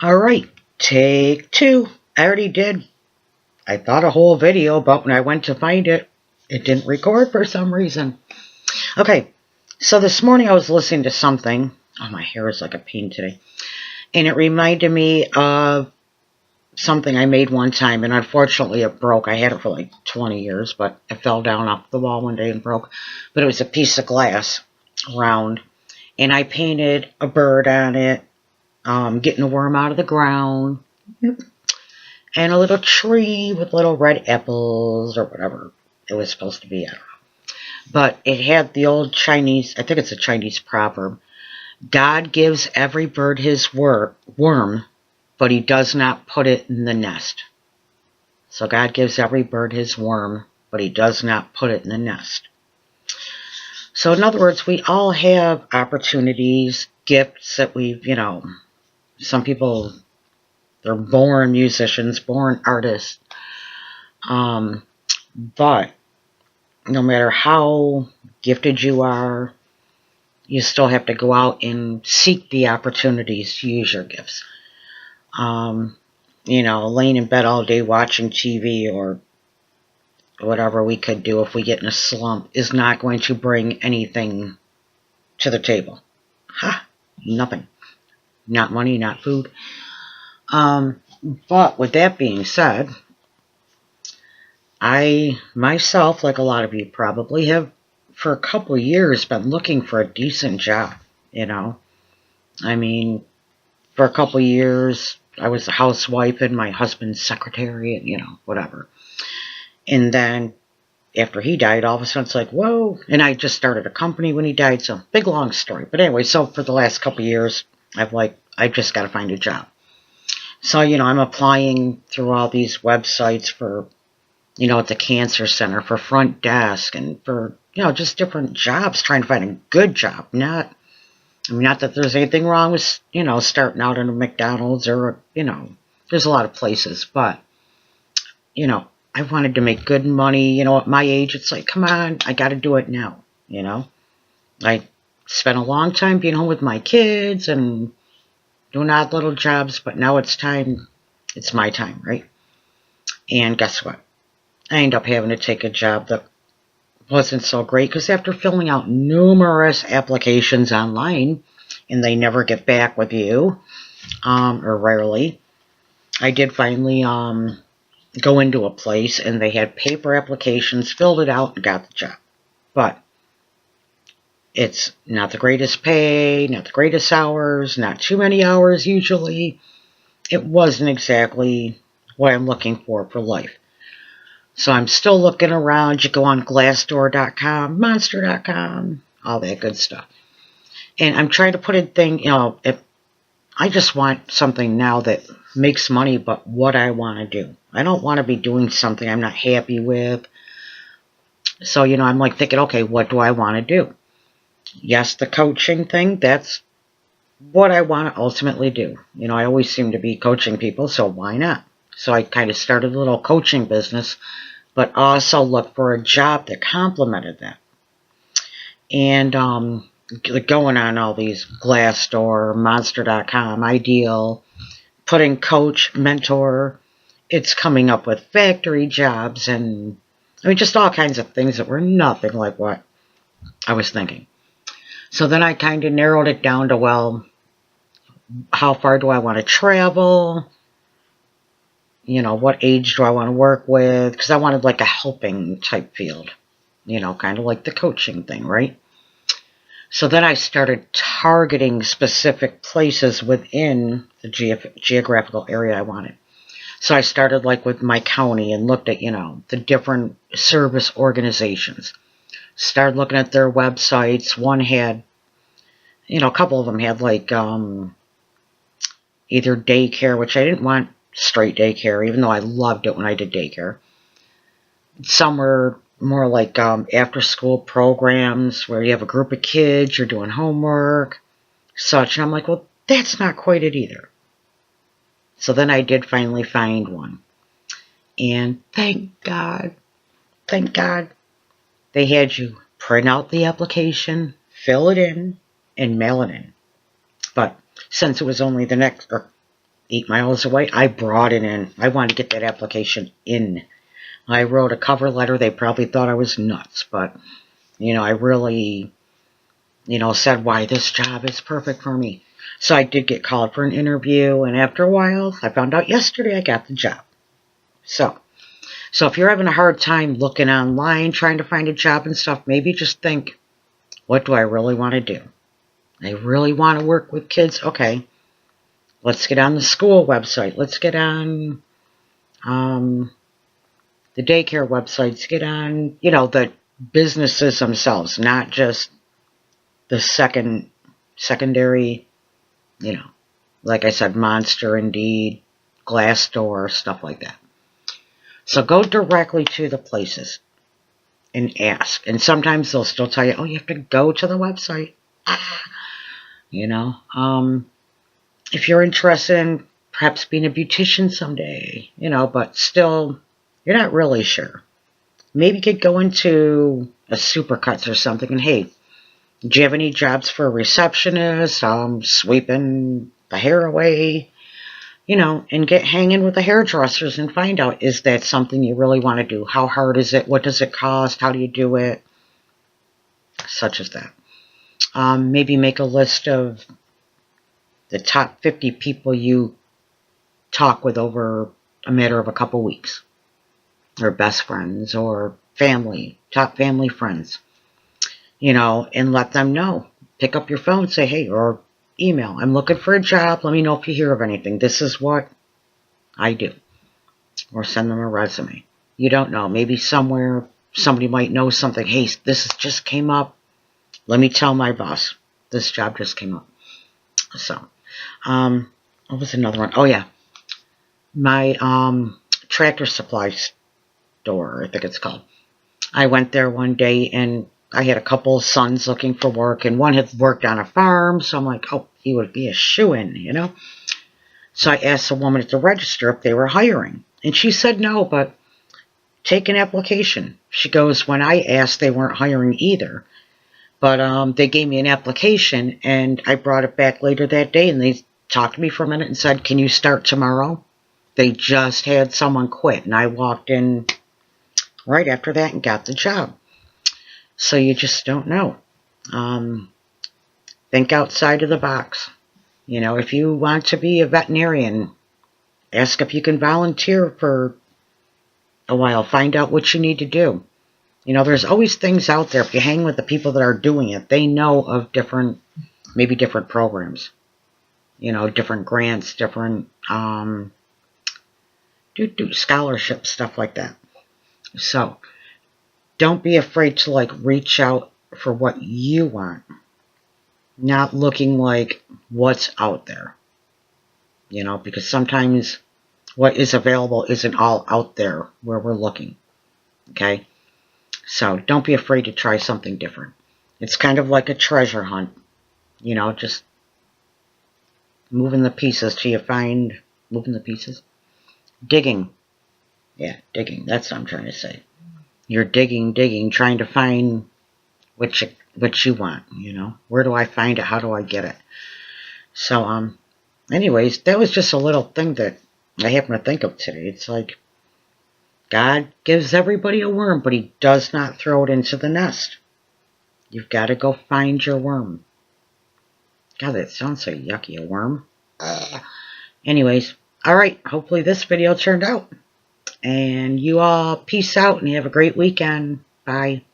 Alright, take two. I already did. I thought a whole video, but when I went to find it, it didn't record for some reason. Okay, so this morning I was listening to something. Oh, my hair is like a pain today. And it reminded me of something I made one time, and unfortunately it broke. I had it for like 20 years, but it fell down off the wall one day and broke. But it was a piece of glass, round, and I painted a bird on it, getting a worm out of the ground, and a little tree with little red apples or whatever it was supposed to be. I don't know. But it had the old Chinese, I think it's a Chinese proverb, God gives every bird his worm, but he does not put it in the nest. So God gives every bird his worm, but he does not put it in the nest. So in other words, we all have opportunities, gifts that we've, some people, they're born musicians, born artists. But no matter how gifted you are, you still have to go out and seek the opportunities to use your gifts. Laying in bed all day watching TV or whatever we could do if we get in a slump is not going to bring anything to the table. Nothing. Not money, not food. But with that being said, I myself, like a lot of you probably, have for a couple of years been looking for a decent job, I mean, for a couple of years, I was a housewife and my husband's secretary and, whatever. And then after he died, all of a sudden it's like, whoa. And I just started a company when he died, so big, long story. But anyway, so for the last couple of years, I just got to find a job. So, I'm applying through all these websites for, at the cancer center, for front desk, and for, just different jobs, trying to find a good job. Not that there's anything wrong with, starting out in a McDonald's or, there's a lot of places. But, I wanted to make good money. At my age, it's like, come on, I got to do it now, I spent a long time being home with my kids and doing odd little jobs, but now it's time. It's my time, right? And guess what? I ended up having to take a job that wasn't so great because after filling out numerous applications online, and they never get back with you, or rarely, I did finally go into a place and they had paper applications, filled it out, and got the job. But it's not the greatest pay, not the greatest hours, not too many hours usually. It wasn't exactly what I'm looking for life. So I'm still looking around. You go on Glassdoor.com, Monster.com, all that good stuff. And I'm trying to put in thing, I just want something now that makes money, but what I want to do. I don't want to be doing something I'm not happy with. So, I'm like thinking, okay, what do I want to do? Yes, the coaching thing, that's what I want to ultimately do. I always seem to be coaching people, so why not? So I kind of started a little coaching business, but also looked for a job that complemented that. And going on all these Glassdoor, Monster.com, Ideal, putting coach, mentor, it's coming up with factory jobs and, just all kinds of things that were nothing like what I was thinking. So then I kind of narrowed it down to, well, how far do I want to travel? What age do I want to work with? Because I wanted like a helping type field, kind of like the coaching thing, right? So then I started targeting specific places within the geographical area I wanted. So I started like with my county and looked at, the different service organizations. Started looking at their websites. One had, a couple of them had like either daycare, which I didn't want straight daycare, even though I loved it when I did daycare. Some were more like after-school programs where you have a group of kids, you're doing homework, such. And I'm like, well, that's not quite it either. So then I did finally find one. And thank God, they had you print out the application, fill it in, and mail it in. But since it was only 8 miles away. I brought it in. I wanted to get that application in. I wrote a cover letter. They probably thought I was nuts, but, I really, said why this job is perfect for me. So I did get called for an interview, and after a while, I found out yesterday I got the job. So if you're having a hard time looking online, trying to find a job and stuff, maybe just think, what do I really want to do? I really want to work with kids? Okay. Let's get on the school website. Let's get on the daycare websites. Get on, the businesses themselves, not just the secondary, like I said, Monster, Indeed, Glassdoor, stuff like that. So go directly to the places and ask. And sometimes they'll still tell you, oh, you have to go to the website. If you're interested in perhaps being a beautician someday, but still, you're not really sure. Maybe you could go into a Supercuts or something and, hey, do you have any jobs for a receptionist, sweeping the hair away, and get hanging with the hairdressers and find out, is that something you really want to do? How hard is it? What does it cost? How do you do it? Such as that. Maybe make a list of the top 50 people you talk with over a matter of a couple weeks. Or best friends or family, top family friends. And let them know. Pick up your phone, say, hey, or email. I'm looking for a job. Let me know if you hear of anything. This is what I do. Or send them a resume. You don't know. Maybe somewhere somebody might know something. Hey, this just came up. Let me tell my boss. This job just came up. So, what was another one? Oh, yeah. My Tractor Supply store, I think it's called. I went there one day and I had a couple of sons looking for work, and one had worked on a farm, so I'm like, oh, he would be a shoo-in, So I asked the woman at the register if they were hiring, and she said no, but take an application. She goes, when I asked, they weren't hiring either, but they gave me an application, and I brought it back later that day, and they talked to me for a minute and said, can you start tomorrow? They just had someone quit, and I walked in right after that and got the job. So you just don't know. Think outside of the box. If you want to be a veterinarian, ask if you can volunteer for a while. Find out what you need to do. There's always things out there. If you hang with the people that are doing it, they know of maybe different programs. Different grants, different scholarships, stuff like that. So, don't be afraid to reach out for what you want. Not looking like what's out there. Because sometimes what is available isn't all out there where we're looking. Okay? So don't be afraid to try something different. It's kind of like a treasure hunt. Just moving the pieces till you find... Moving the pieces? Digging. Yeah, digging. That's what I'm trying to say. You're digging, trying to find what you want, Where do I find it? How do I get it? So, anyways, that was just a little thing that I happened to think of today. It's like, God gives everybody a worm, but he does not throw it into the nest. You've got to go find your worm. God, that sounds so yucky, a worm. Anyways, alright, hopefully this video turned out. And you all peace out and have a great weekend. Bye.